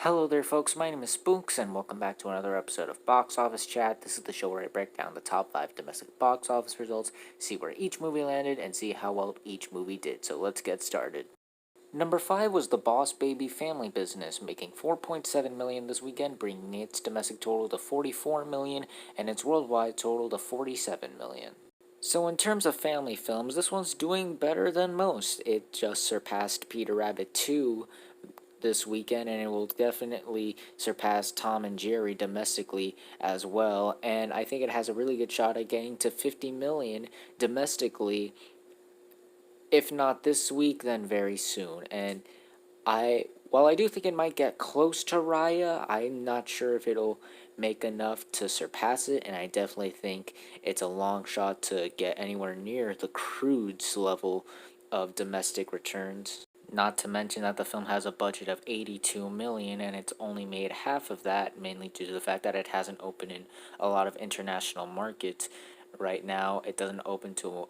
Hello there, folks. My name is Spooks, and welcome back to another episode of Box Office Chat. This is the show where I break down the top 5 domestic box office results, see where each movie landed, and see how well each movie did. So let's get started. Number 5 was The Boss Baby Family Business, making $4.7 million this weekend, bringing its domestic total to $44 million and its worldwide total to $47 million. So in terms of family films, this one's doing better than most. It just surpassed Peter Rabbit 2 this weekend, and it will definitely surpass Tom and Jerry domestically as well. And I think it has a really good shot at getting to 50 million domestically, if not this week, then very soon. And while I do think it might get close to Raya, I'm not sure if it'll make enough to surpass it, and I definitely think it's a long shot to get anywhere near the Croods level of domestic returns. Not to mention that the film has a budget of 82 million and it's only made half of that, mainly due to the fact that it hasn't opened in a lot of international markets. Right now, it doesn't open to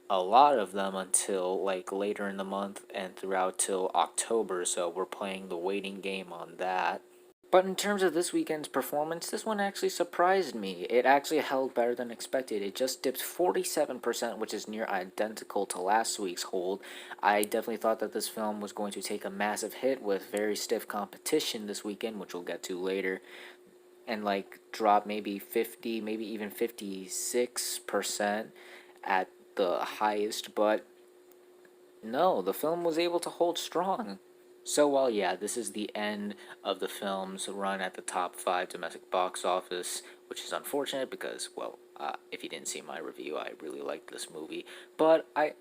a lot of them until like later in the month and throughout till October, so we're playing the waiting game on that. But in terms of this weekend's performance, this one actually surprised me. It actually held better than expected. It just dipped 47%, which is near identical to last week's hold. I definitely thought that this film was going to take a massive hit with very stiff competition this weekend, which we'll get to later, and like drop maybe 50, maybe even 56% at the highest, but no, the film was able to hold strong. So while, yeah, this is the end of the film's run at the top 5 domestic box office, which is unfortunate because, well, if you didn't see my review, I really liked this movie. But I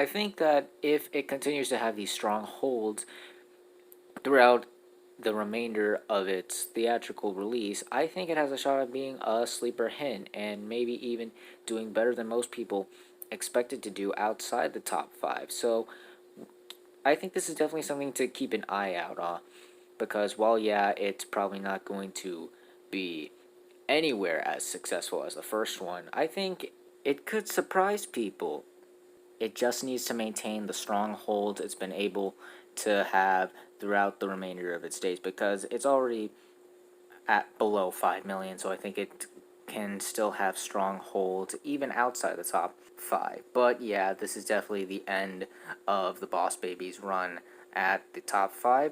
think that if it continues to have these strong holds throughout the remainder of its theatrical release, I think it has a shot at being a sleeper hit and maybe even doing better than most people expected to do outside the top 5. So I think this is definitely something to keep an eye out on, because while, yeah, it's probably not going to be anywhere as successful as the first one, I think it could surprise people. It just needs to maintain the strong hold it's been able to have throughout the remainder of its days, because it's already at below 5 million, so I think it can still have strong holds even outside the top 5. But yeah, this is definitely the end of the Boss Baby's run at the top 5.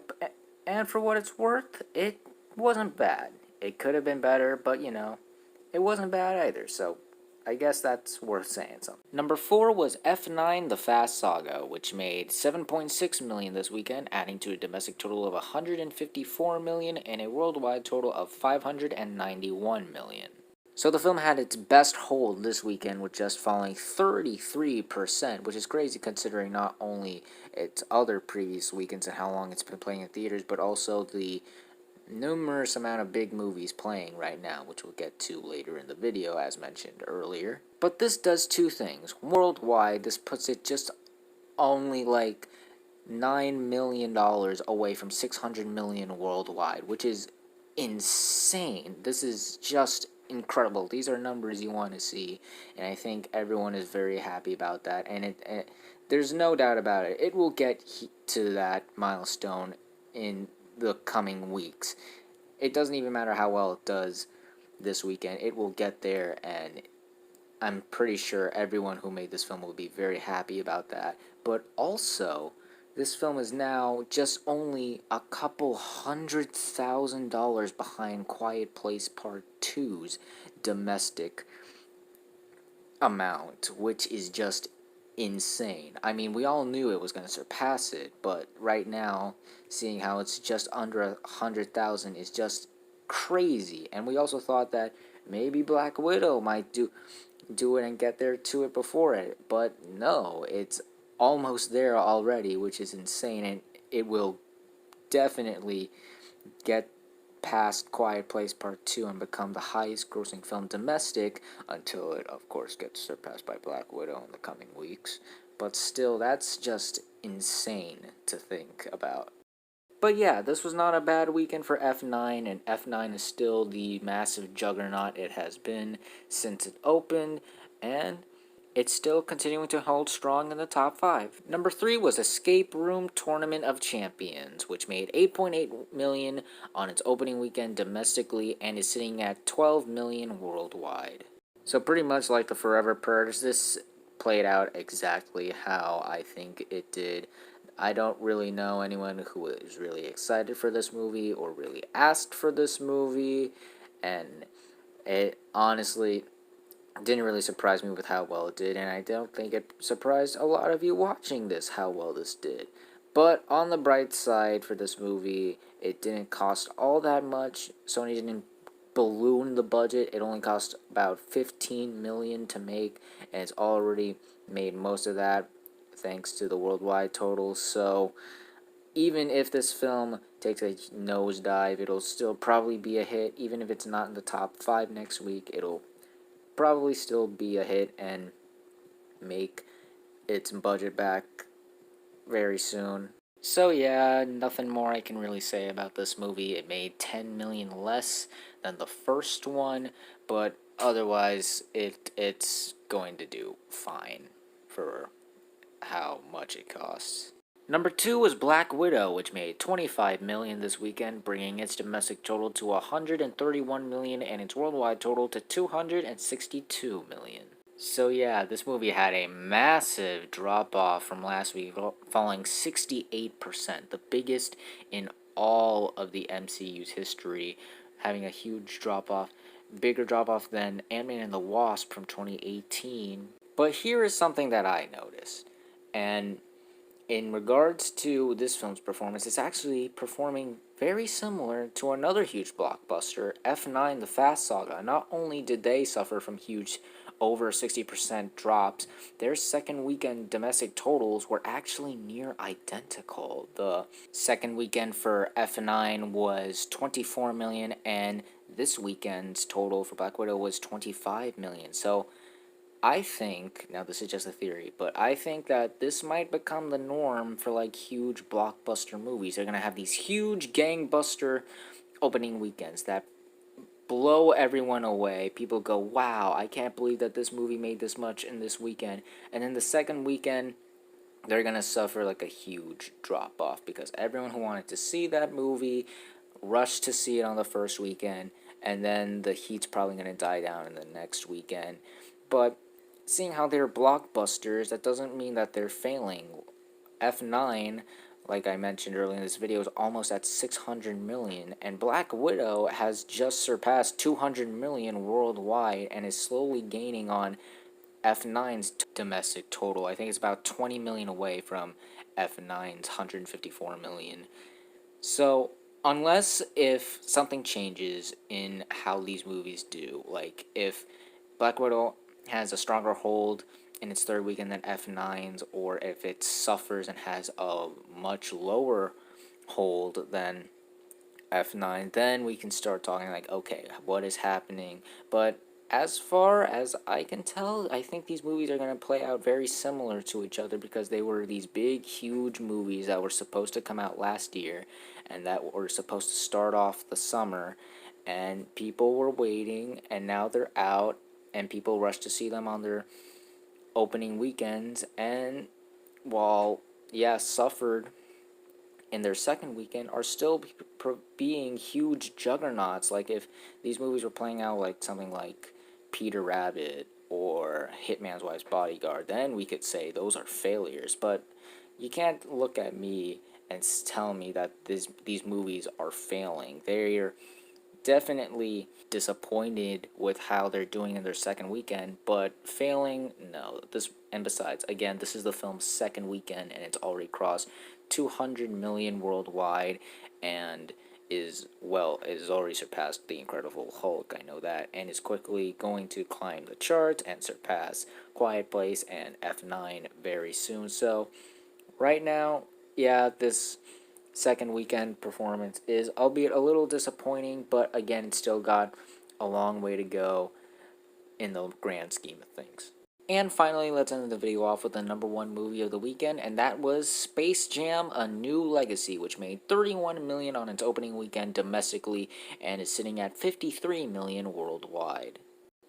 And for what it's worth, it wasn't bad. It could have been better, but it wasn't bad either, so I guess that's worth saying something. Number 4 was F9 The Fast Saga, which made 7.6 million this weekend, adding to a domestic total of 154 million and a worldwide total of 591 million. So the film had its best hold this weekend with just falling 33%, which is crazy considering not only its other previous weekends and how long it's been playing in theaters, but also the numerous amount of big movies playing right now, which we'll get to later in the video as mentioned earlier. But this does two things. Worldwide, this puts it just only like $9 million away from 600 million worldwide, which is insane. This is just incredible. These are numbers you want to see, and I think everyone is very happy about that, and there's no doubt about it. It will get to that milestone in the coming weeks. It doesn't even matter how well it does this weekend. It will get there, and I'm pretty sure everyone who made this film will be very happy about that. But also, this film is now just only a couple $100,000 behind Quiet Place Part 2's domestic amount, which is just insane. I mean, we all knew it was going to surpass it, but right now, seeing how it's just under 100,000 is just crazy. And we also thought that maybe Black Widow might do it and get there to it before it, but no, it's almost there already, which is insane, and it will definitely get past Quiet Place Part 2 and become the highest grossing film domestic until it, of course, gets surpassed by Black Widow in the coming weeks. But still, that's just insane to think about. But yeah, this was not a bad weekend for F9, and F9 is still the massive juggernaut it has been since it opened, and it's still continuing to hold strong in the top 5. Number 3 was Escape Room Tournament of Champions, which made 8.8 million on its opening weekend domestically and is sitting at 12 million worldwide. So pretty much like the Forever Purge, this played out exactly how I think it did. I don't really know anyone who is really excited for this movie or really asked for this movie, and it honestly didn't really surprise me with how well it did, and I don't think it surprised a lot of you watching this how well this did. But on the bright side for this movie, it didn't cost all that much. Sony didn't balloon the budget. It only cost about 15 million to make, and it's already made most of that thanks to the worldwide totals. So even if this film takes a nosedive, it'll still probably be a hit. Even if it's not in the top 5 next week, it'll probably still be a hit and make its budget back very soon. So yeah, nothing more I can really say about this movie. It made 10 million less than the first one, but otherwise it's going to do fine for how much it costs. Number 2 was Black Widow, which made 25 million this weekend, bringing its domestic total to 131 million and its worldwide total to 262 million. So yeah, this movie had a massive drop off from last week, falling 68%, the biggest in all of the MCU's history, having a huge drop off, bigger drop off than Ant-Man and the Wasp from 2018. But here is something that I noticed, and in regards to this film's performance, it's actually performing very similar to another huge blockbuster, F9 The Fast Saga. Not only did they suffer from huge over 60% drops, their second weekend domestic totals were actually near identical. The second weekend for F9 was 24 million, and this weekend's total for Black Widow was 25 million. So I think, now this is just a theory, but I think that this might become the norm for like huge blockbuster movies. They're going to have these huge gangbuster opening weekends that blow everyone away. People go, wow, I can't believe that this movie made this much in this weekend. And then the second weekend, they're going to suffer like a huge drop off because everyone who wanted to see that movie rushed to see it on the first weekend, and then the heat's probably going to die down in the next weekend. But seeing how they're blockbusters, that doesn't mean that they're failing. F9, like I mentioned earlier in this video, is almost at 600 million, and Black Widow has just surpassed 200 million worldwide and is slowly gaining on F9's domestic total. I think it's about 20 million away from F9's 154 million. So, unless if something changes in how these movies do, like if Black Widow has a stronger hold in its third weekend than F9's, or if it suffers and has a much lower hold than F9, then we can start talking like, okay, what is happening? But as far as I can tell, I think these movies are going to play out very similar to each other because they were these big, huge movies that were supposed to come out last year and that were supposed to start off the summer, and people were waiting, and now they're out, and people rush to see them on their opening weekends, and while, yeah, suffered in their second weekend, are still being huge juggernauts. Like, if these movies were playing out like something like Peter Rabbit or Hitman's Wife's Bodyguard, then we could say those are failures, but you can't look at me and tell me that these movies are failing. They're definitely disappointed with how they're doing in their second weekend, but failing, no. And besides, again, this is the film's second weekend, and it's already crossed 200 million worldwide, and is already surpassed The Incredible Hulk. I know that, and is quickly going to climb the charts and surpass Quiet Place and F9 very soon. So right now, yeah, this second weekend performance is, albeit a little disappointing, but again, it's still got a long way to go in the grand scheme of things. And finally, let's end the video off with the number 1 movie of the weekend, and that was Space Jam: A New Legacy, which made 31 million on its opening weekend domestically and is sitting at 53 million worldwide.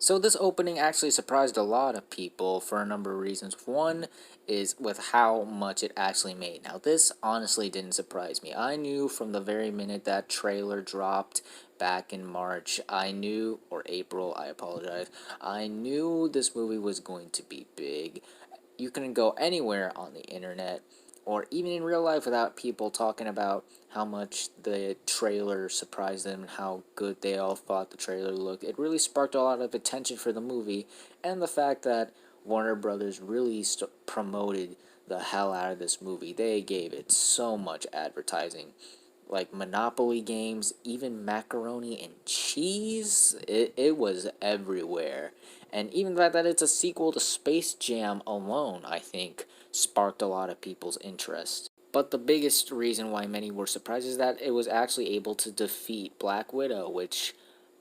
So this opening actually surprised a lot of people for a number of reasons. One is with how much it actually made. Now this honestly didn't surprise me. I knew from the very minute that trailer dropped back in March, I knew, or April, I apologize, I knew this movie was going to be big. You couldn't go anywhere on the internet or even in real life without people talking about how much the trailer surprised them and how good they all thought the trailer looked. It really sparked a lot of attention for the movie, and the fact that Warner Brothers really promoted the hell out of this movie. They gave it so much advertising, like Monopoly games, even macaroni and cheese. It was everywhere. And even the fact that it's a sequel to Space Jam alone, I think, sparked a lot of people's interest. But the biggest reason why many were surprised is that it was actually able to defeat Black Widow, which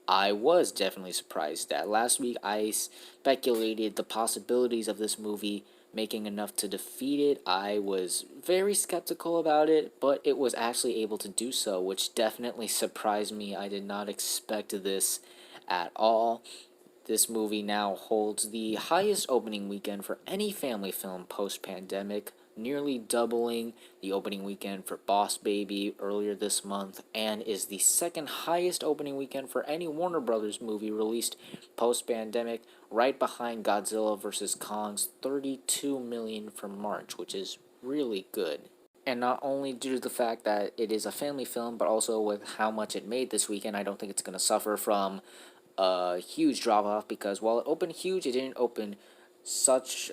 I was definitely surprised at. Last week, I speculated the possibilities of this movie making enough to defeat it. I was very skeptical about it, but it was actually able to do so, which definitely surprised me. I did not expect this at all. This movie now holds the highest opening weekend for any family film post pandemic, nearly doubling the opening weekend for Boss Baby earlier this month, and is the second highest opening weekend for any Warner Brothers movie released post pandemic, right behind Godzilla vs. Kong's 32 million from March, which is really good. And not only due to the fact that it is a family film, but also with how much it made this weekend, I don't think it's going to suffer from a huge drop off, because while it opened huge, it didn't open such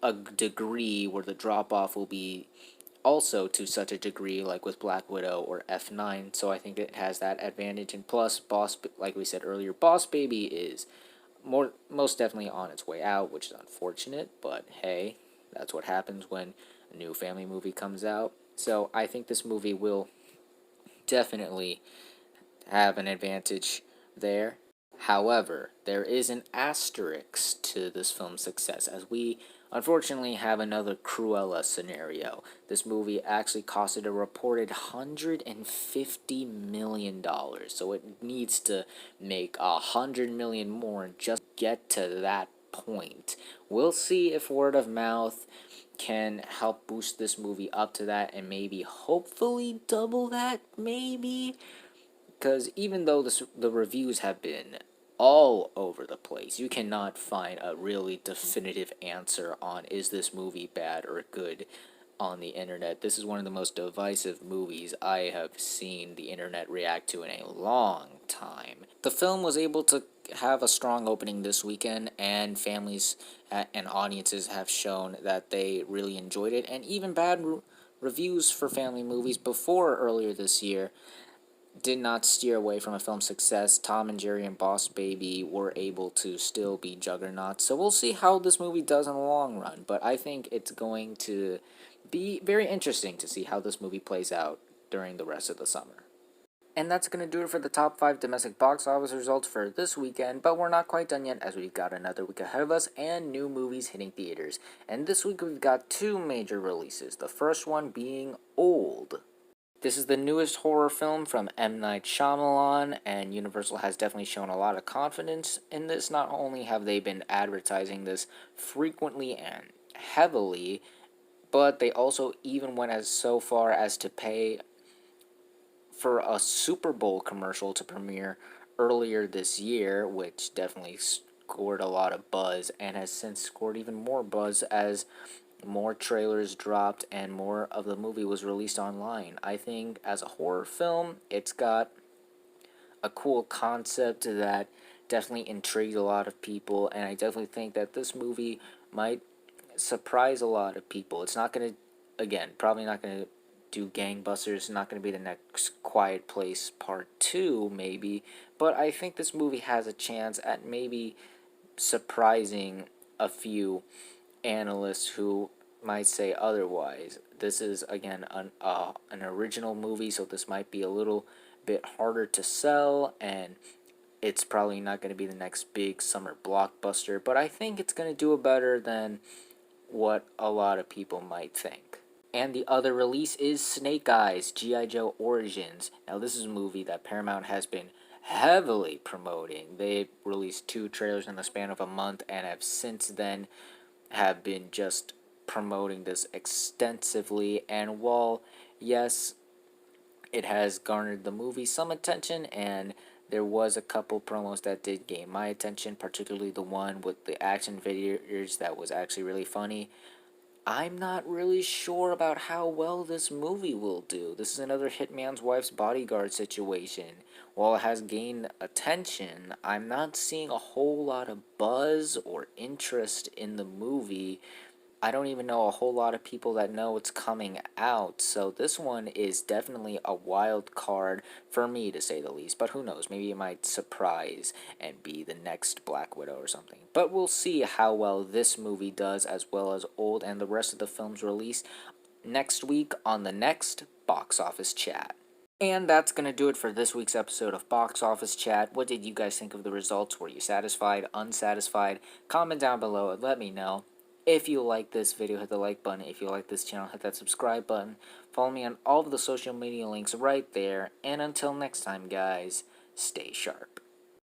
a degree where the drop off will be also to such a degree like with Black Widow or F9. So I think it has that advantage. And plus, like we said earlier, Boss Baby is most definitely on its way out, which is unfortunate, but hey, that's what happens when a new family movie comes out. So I think this movie will definitely have an advantage there. However, there is an asterisk to this film's success, as we unfortunately have another Cruella scenario. This movie actually costed a reported $150 million, so it needs to make $100 million more and just get to that point. We'll see if word of mouth can help boost this movie up to that and maybe hopefully double that, maybe. Because even though the reviews have been all over the place, you cannot find a really definitive answer on is this movie bad or good on the internet. This is one of the most divisive movies I have seen the internet react to in a long time. The film was able to have a strong opening this weekend, and families and audiences have shown that they really enjoyed it, and even bad reviews for family movies before earlier this year did not steer away from a film's success. Tom and Jerry and Boss Baby were able to still be juggernauts. So we'll see how this movie does in the long run. But I think it's going to be very interesting to see how this movie plays out during the rest of the summer. And that's going to do it for the top 5 domestic box office results for this weekend, but we're not quite done yet as we've got another week ahead of us and new movies hitting theaters. And this week we've got 2 major releases, the first one being Old. This is the newest horror film from M. Night Shyamalan, and Universal has definitely shown a lot of confidence in this. Not only have they been advertising this frequently and heavily, but they also even went as so far as to pay for a Super Bowl commercial to premiere earlier this year, which definitely scored a lot of buzz and has since scored even more buzz as more trailers dropped and more of the movie was released online. I think as a horror film, it's got a cool concept that definitely intrigued a lot of people, and I definitely think that this movie might surprise a lot of people. It's not going to, again, probably not going to do gangbusters. It's not going to be the next Quiet Place Part 2, maybe, but I think this movie has a chance at maybe surprising a few analysts who might say otherwise. This is again an original movie, so this might be a little bit harder to sell, and it's probably not going to be the next big summer blockbuster, but I think it's going to do it better than what a lot of people might think. And the other release is Snake Eyes, G.I. Joe Origins. Now, this is a movie that Paramount has been heavily promoting. They released 2 trailers in the span of a month and have since then have been just promoting this extensively. And while, yes, it has garnered the movie some attention, and there was a couple promos that did gain my attention, particularly the one with the action figures that was actually really funny. I'm not really sure about how well this movie will do. This is another Hitman's Wife's Bodyguard situation. While it has gained attention, I'm not seeing a whole lot of buzz or interest in the movie. I don't even know a whole lot of people that know it's coming out, so this one is definitely a wild card for me, to say the least. But who knows, maybe it might surprise and be the next Black Widow or something. But we'll see how well this movie does, as well as Old and the rest of the films released next week on the next Box Office Chat. And that's going to do it for this week's episode of Box Office Chat. What did you guys think of the results? Were you satisfied, unsatisfied? Comment down below and let me know. If you like this video, hit the like button. If you like this channel, hit that subscribe button. Follow me on all of the social media links right there. And until next time, guys, stay sharp.